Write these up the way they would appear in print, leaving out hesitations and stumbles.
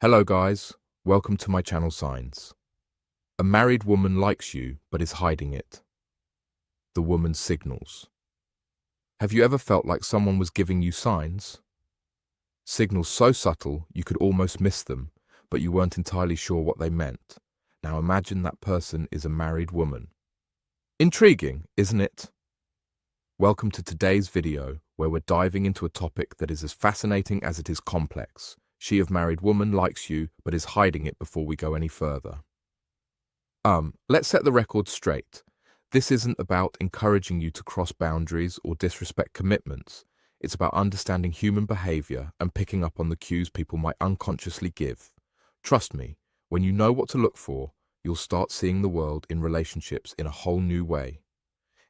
Hello guys, welcome to my channel Signs. A married woman likes you but is hiding it. The woman's signals. Have you ever felt like someone was giving you signs? Signals so subtle you could almost miss them, but you weren't entirely sure what they meant. Now imagine that person is a married woman. Intriguing, isn't it? Welcome to today's video, where we're diving into a topic that is as fascinating as it is complex. She of married woman likes you, but is hiding it before we go any further. Let's set the record straight. This isn't about encouraging you to cross boundaries or disrespect commitments. It's about understanding human behavior and picking up on the cues people might unconsciously give. Trust me, when you know what to look for, you'll start seeing the world in relationships in a whole new way.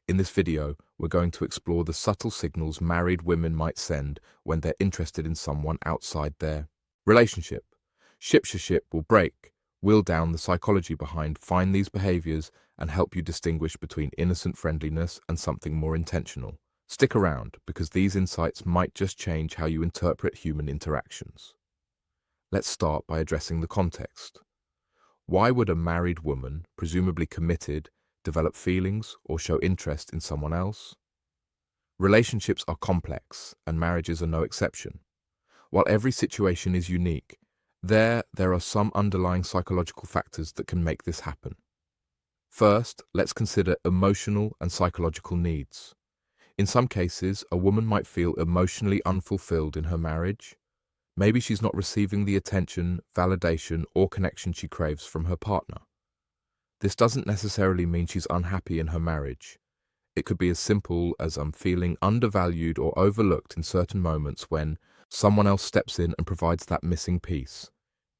In this video, we're going to explore the subtle signals married women might send when they're interested in someone outside their relationship. Ship will break, will down the psychology behind, find these behaviors, and help you distinguish between innocent friendliness and something more intentional. Stick around, because these insights might just change how you interpret human interactions. Let's start by addressing the context. Why would a married woman, presumably committed, develop feelings or show interest in someone else? Relationships are complex, and marriages are no exception. While every situation is unique, there are some underlying psychological factors that can make this happen. First, let's consider emotional and psychological needs. In some cases, a woman might feel emotionally unfulfilled in her marriage. Maybe she's not receiving the attention, validation, or connection she craves from her partner. This doesn't necessarily mean she's unhappy in her marriage. It could be as simple as feeling undervalued or overlooked in certain moments when someone else steps in and provides that missing piece.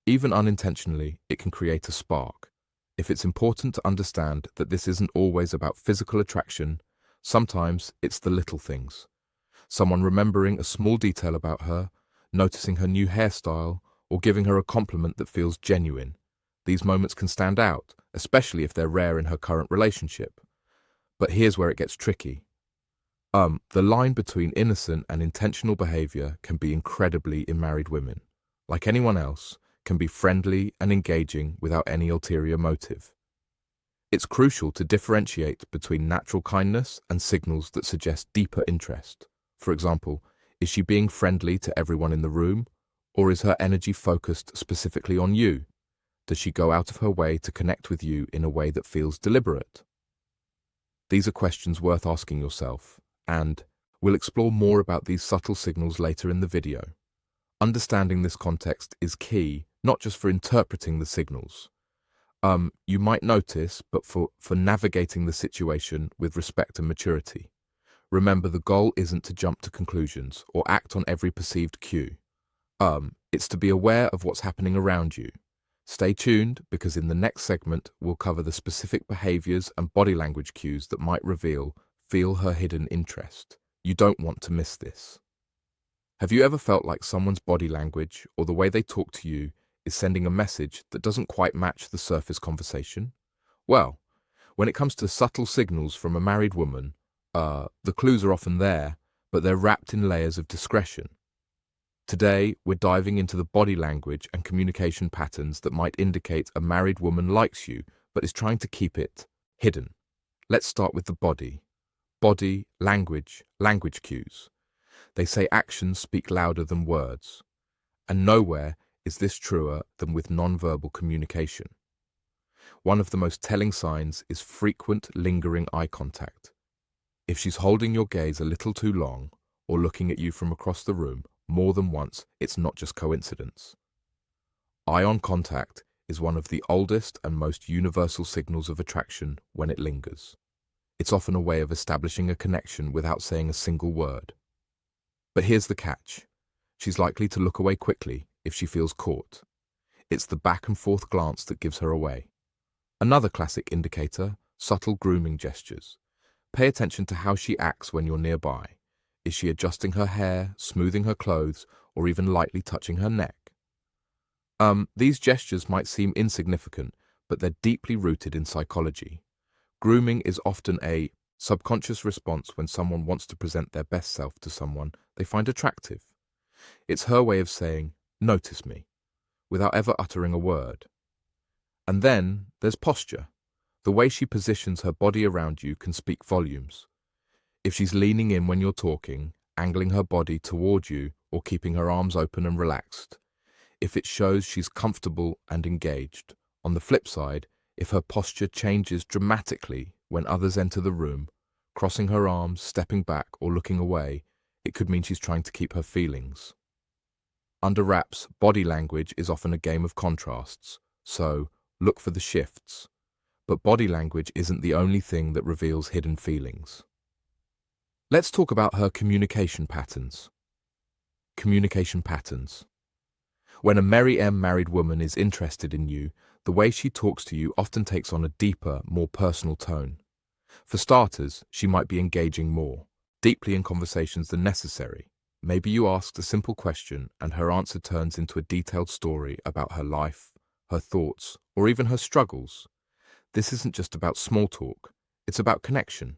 Even unintentionally, it can create a spark. It's important to understand that this isn't always about physical attraction. Sometimes it's the little things. Someone remembering a small detail about her, noticing her new hairstyle, or giving her a compliment that feels genuine. These moments can stand out, especially if they're rare in her current relationship. But here's where it gets tricky. The line between innocent and intentional behavior can be incredibly in married women. Like anyone else, can be friendly and engaging without any ulterior motive. It's crucial to differentiate between natural kindness and signals that suggest deeper interest. For example, is she being friendly to everyone in the room, or is her energy focused specifically on you? Does she go out of her way to connect with you in a way that feels deliberate? These are questions worth asking yourself, and we'll explore more about these subtle signals later in the video. Understanding this context is key, not just for interpreting the signals. You might notice, but for navigating the situation with respect and maturity. Remember, the goal isn't to jump to conclusions or act on every perceived cue. It's to be aware of what's happening around you. Stay tuned, because in the next segment, we'll cover the specific behaviors and body language cues that might feel her hidden interest. You don't want to miss this. Have you ever felt like someone's body language or the way they talk to you is sending a message that doesn't quite match the surface conversation? Well, when it comes to subtle signals from a married woman, the clues are often there, but they're wrapped in layers of discretion. Today, we're diving into the body language and communication patterns that might indicate a married woman likes you, but is trying to keep it hidden. Let's start with the body. Body, language cues. They say actions speak louder than words. And nowhere is this truer than with nonverbal communication. One of the most telling signs is frequent, lingering eye contact. If she's holding your gaze a little too long, or looking at you from across the room more than once, it's not just coincidence. Eye-on contact is one of the oldest and most universal signals of attraction when it lingers. It's often a way of establishing a connection without saying a single word. But here's the catch. She's likely to look away quickly if she feels caught. It's the back and forth glance that gives her away. Another classic indicator, subtle grooming gestures. Pay attention to how she acts when you're nearby. Is she adjusting her hair, smoothing her clothes, or even lightly touching her neck? These gestures might seem insignificant, but they're deeply rooted in psychology. Grooming is often a subconscious response when someone wants to present their best self to someone they find attractive. It's her way of saying, "Notice me." without ever uttering a word. And then there's posture. The way she positions her body around you can speak volumes. If she's leaning in when you're talking, angling her body toward you, or keeping her arms open and relaxed. If it shows she's comfortable and engaged. On the flip side, if her posture changes dramatically when others enter the room, crossing her arms, stepping back, or looking away, it could mean she's trying to keep her feelings. Under wraps, body language is often a game of contrasts, so look for the shifts. But body language isn't the only thing that reveals hidden feelings. Let's talk about her communication patterns. Communication patterns. When a married woman is interested in you, the way she talks to you often takes on a deeper, more personal tone. For starters, she might be engaging more, deeply in conversations than necessary. Maybe you asked a simple question and her answer turns into a detailed story about her life, her thoughts, or even her struggles. This isn't just about small talk, it's about connection.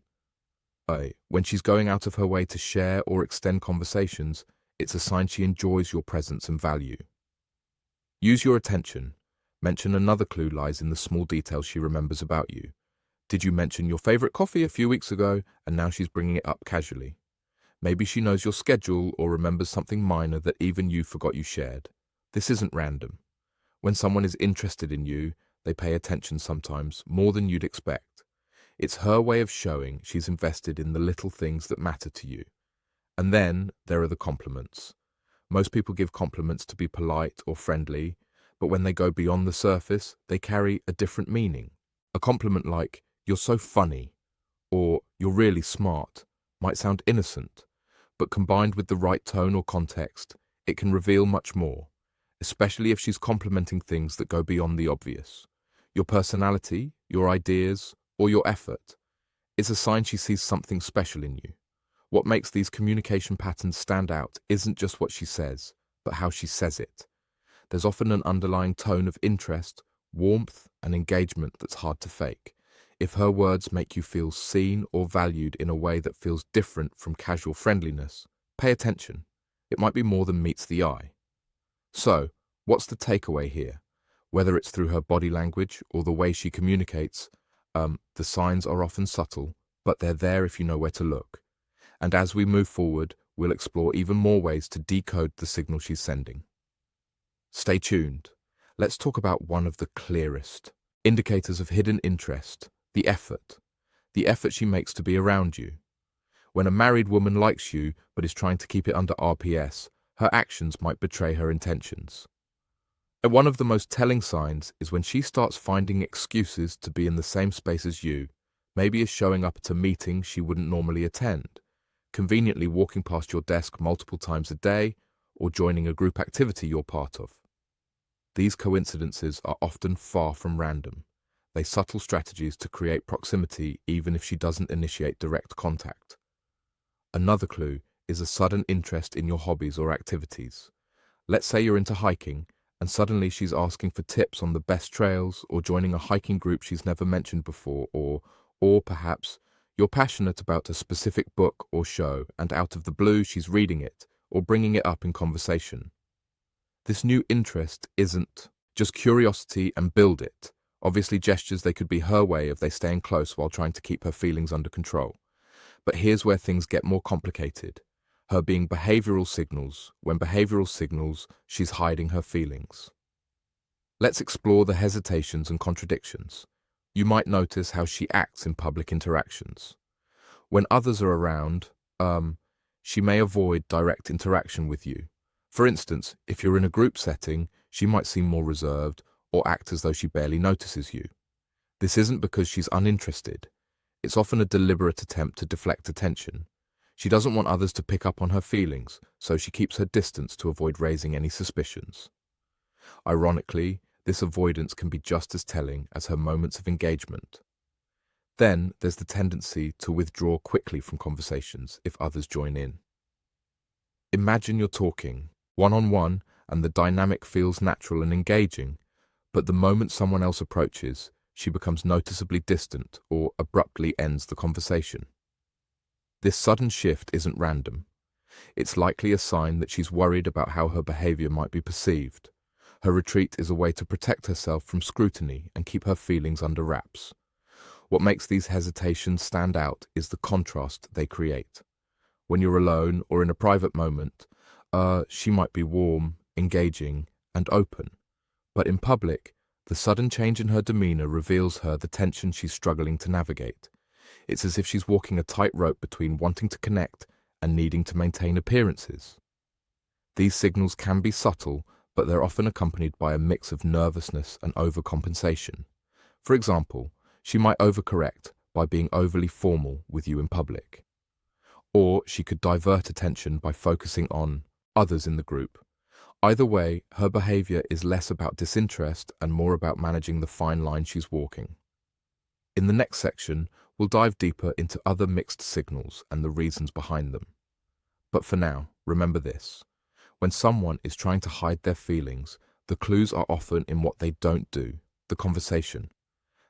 When she's going out of her way to share or extend conversations, it's a sign she enjoys your presence and value. Use your attention. Mention another clue lies in the small details she remembers about you. Did you mention your favorite coffee a few weeks ago and now she's bringing it up casually? Maybe she knows your schedule or remembers something minor that even you forgot you shared. This isn't random. When someone is interested in you, they pay attention sometimes, more than you'd expect. It's her way of showing she's invested in the little things that matter to you. And then there are the compliments. Most people give compliments to be polite or friendly, but when they go beyond the surface, they carry a different meaning. A compliment like, "You're so funny," or "You're really smart," might sound innocent, but combined with the right tone or context, it can reveal much more, especially if she's complimenting things that go beyond the obvious. Your personality, your ideas, or your effort. It's a sign she sees something special in you. What makes these communication patterns stand out isn't just what she says, but how she says it. There's often an underlying tone of interest, warmth, and engagement that's hard to fake. If her words make you feel seen or valued in a way that feels different from casual friendliness, pay attention. It might be more than meets the eye. So, what's the takeaway here? Whether it's through her body language or the way she communicates, the signs are often subtle, but they're there if you know where to look. And as we move forward, we'll explore even more ways to decode the signal she's sending. Stay tuned. Let's talk about one of the clearest indicators of hidden interest, the effort. The effort she makes to be around you. When a married woman likes you but is trying to keep it under RPS, her actions might betray her intentions. And one of the most telling signs is when she starts finding excuses to be in the same space as you, maybe is showing up at a meeting she wouldn't normally attend, conveniently walking past your desk multiple times a day, or joining a group activity you're part of. These coincidences are often far from random. They're subtle strategies to create proximity even if she doesn't initiate direct contact. Another clue is a sudden interest in your hobbies or activities. Let's say you're into hiking, and suddenly she's asking for tips on the best trails or joining a hiking group she's never mentioned before, or perhaps you're passionate about a specific book or show and out of the blue she's reading it or bringing it up in conversation. This new interest isn't just curiosity and build it. Obviously gestures they could be her way of they staying close while trying to keep her feelings under control. But here's where things get more complicated. Her being behavioral signals, when behavioral signals, she's hiding her feelings. Let's explore the hesitations and contradictions. You might notice how she acts in public interactions. When others are around, she may avoid direct interaction with you. For instance, if you're in a group setting, she might seem more reserved or act as though she barely notices you. This isn't because she's uninterested. It's often a deliberate attempt to deflect attention. She doesn't want others to pick up on her feelings, so she keeps her distance to avoid raising any suspicions. Ironically, this avoidance can be just as telling as her moments of engagement. Then there's the tendency to withdraw quickly from conversations if others join in. Imagine you're talking one-on-one and the dynamic feels natural and engaging, but the moment someone else approaches, she becomes noticeably distant or abruptly ends the conversation. This sudden shift isn't random. It's likely a sign that she's worried about how her behavior might be perceived. Her retreat is a way to protect herself from scrutiny and keep her feelings under wraps. What makes these hesitations stand out is the contrast they create. When you're alone or in a private moment, she might be warm, engaging, and open. But in public, the sudden change in her demeanor reveals her the tension she's struggling to navigate. It's as if she's walking a tightrope between wanting to connect and needing to maintain appearances. These signals can be subtle, but they're often accompanied by a mix of nervousness and overcompensation. For example, she might overcorrect by being overly formal with you in public. Or she could divert attention by focusing on others in the group. Either way, her behavior is less about disinterest and more about managing the fine line she's walking. In the next section, we'll dive deeper into other mixed signals and the reasons behind them. But for now, remember this. When someone is trying to hide their feelings, the clues are often in what they don't do, the conversation.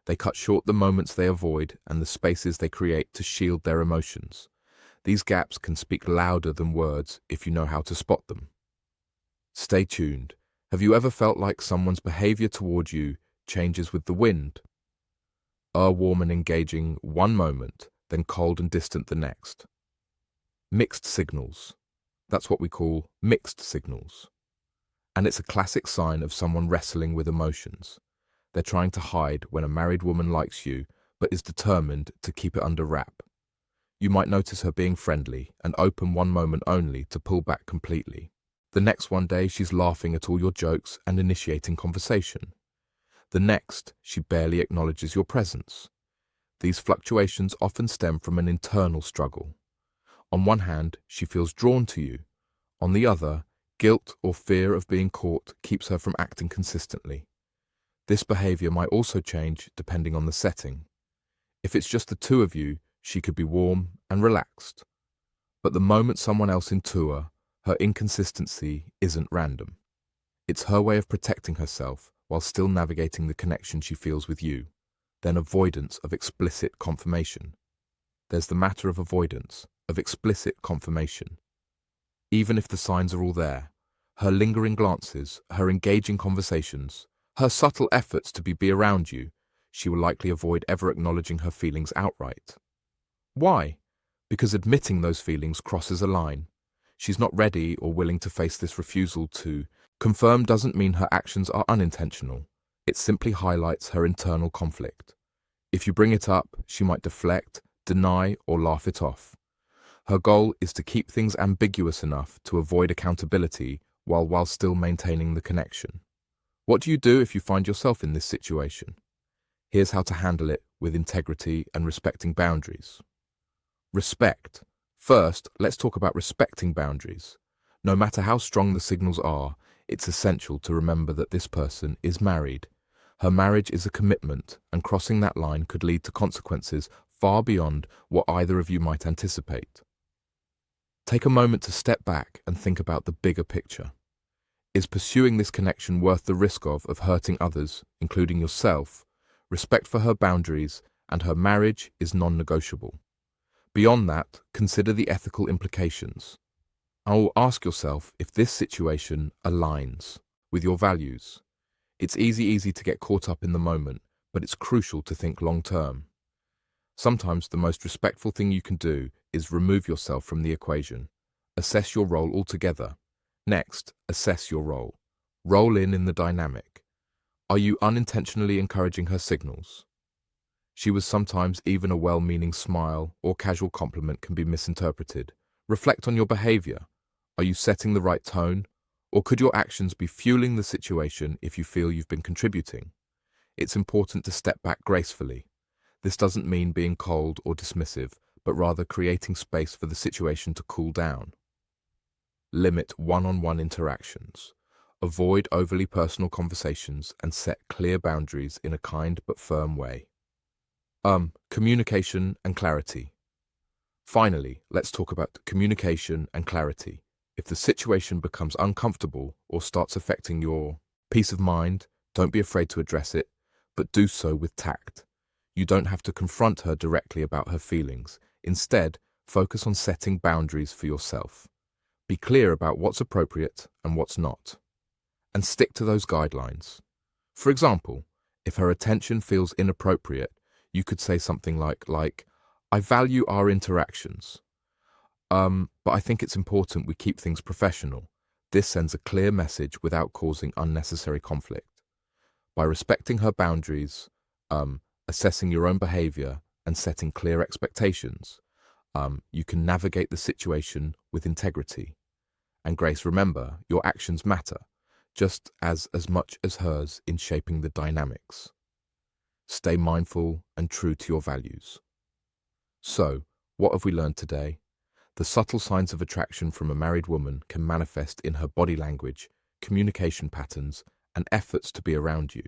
They cut short the moments they avoid and the spaces they create to shield their emotions. These gaps can speak louder than words if you know how to spot them. Stay tuned. Have you ever felt like someone's behavior toward you changes with the wind? Warm and engaging one moment, then cold and distant the next. Mixed signals. That's what we call mixed signals. And it's a classic sign of someone wrestling with emotions. They're trying to hide when a married woman likes you, but is determined to keep it under wrap. You might notice her being friendly and open one moment only to pull back completely. The next one day, she's laughing at all your jokes and initiating conversation. The next, she barely acknowledges your presence. These fluctuations often stem from an internal struggle. On one hand, she feels drawn to you. On the other, guilt or fear of being caught keeps her from acting consistently. This behavior might also change depending on the setting. If it's just the two of you, she could be warm and relaxed. But the moment someone else in tour, her inconsistency isn't random. It's her way of protecting herself while still navigating the connection she feels with you. Then avoidance of explicit confirmation. There's the matter of avoidance, of explicit confirmation. Even if the signs are all there, her lingering glances, her engaging conversations, her subtle efforts to be around you, she will likely avoid ever acknowledging her feelings outright. Why? Because admitting those feelings crosses a line. She's not ready or willing to face this refusal to confirm doesn't mean her actions are unintentional. It simply highlights her internal conflict. If you bring it up, she might deflect, deny, or laugh it off. Her goal is to keep things ambiguous enough to avoid accountability while still maintaining the connection. What do you do if you find yourself in this situation? Here's how to handle it with integrity and respecting boundaries. Respect. First, let's talk about respecting boundaries. No matter how strong the signals are, it's essential to remember that this person is married. Her marriage is a commitment, and crossing that line could lead to consequences far beyond what either of you might anticipate. Take a moment to step back and think about the bigger picture. Is pursuing this connection worth the risk of hurting others, including yourself? Respect for her boundaries and her marriage is non-negotiable. Beyond that, consider the ethical implications. Ask yourself if this situation aligns with your values. It's easy to get caught up in the moment, but it's crucial to think long-term. Sometimes the most respectful thing you can do is remove yourself from the equation. Assess your role altogether. Next, assess your role. Roll in the dynamic. Are you unintentionally encouraging her signals? She was sometimes even a well-meaning smile or casual compliment can be misinterpreted. Reflect on your behavior. Are you setting the right tone? Or could your actions be fueling the situation if you feel you've been contributing? It's important to step back gracefully. This doesn't mean being cold or dismissive, but rather creating space for the situation to cool down. Limit one-on-one interactions. Avoid overly personal conversations and set clear boundaries in a kind but firm way. Communication and clarity. Finally, let's talk about communication and clarity. If the situation becomes uncomfortable or starts affecting your peace of mind, don't be afraid to address it, but do so with tact. You don't have to confront her directly about her feelings. Instead, focus on setting boundaries for yourself. Be clear about what's appropriate and what's not. and stick to those guidelines. For example, if her attention feels inappropriate, you could say something like, I value our interactions. But I think it's important we keep things professional. This sends a clear message without causing unnecessary conflict. By respecting her boundaries, assessing your own behavior, and setting clear expectations, you can navigate the situation with integrity. And Grace, remember, your actions matter, just as much as hers in shaping the dynamics. Stay mindful and true to your values. So, what have we learned today? The subtle signs of attraction from a married woman can manifest in her body language, communication patterns, and efforts to be around you.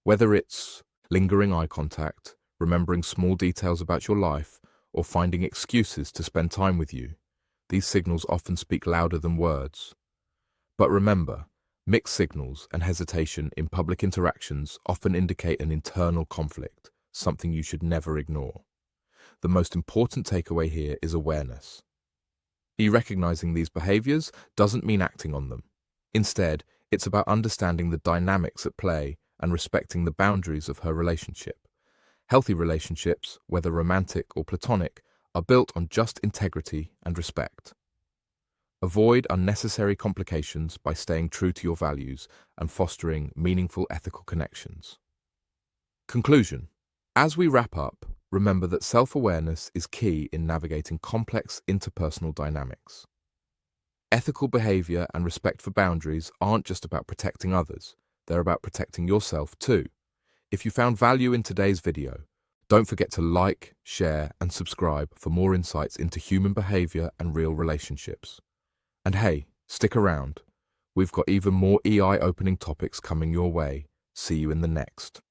Whether it's lingering eye contact, remembering small details about your life, or finding excuses to spend time with you, these signals often speak louder than words. But remember, mixed signals and hesitation in public interactions often indicate an internal conflict, something you should never ignore. The most important takeaway here is awareness. Recognizing these behaviors doesn't mean acting on them. Instead, it's about understanding the dynamics at play and respecting the boundaries of her relationship. Healthy relationships, whether romantic or platonic, are built on just integrity and respect. Avoid unnecessary complications by staying true to your values and fostering meaningful ethical connections. Conclusion. As we wrap up, remember that self-awareness is key in navigating complex interpersonal dynamics. Ethical behavior and respect for boundaries aren't just about protecting others, they're about protecting yourself too. If you found value in today's video, don't forget to like, share, and subscribe for more insights into human behavior and real relationships. And hey, stick around. We've got even more eye-opening topics coming your way. See you in the next.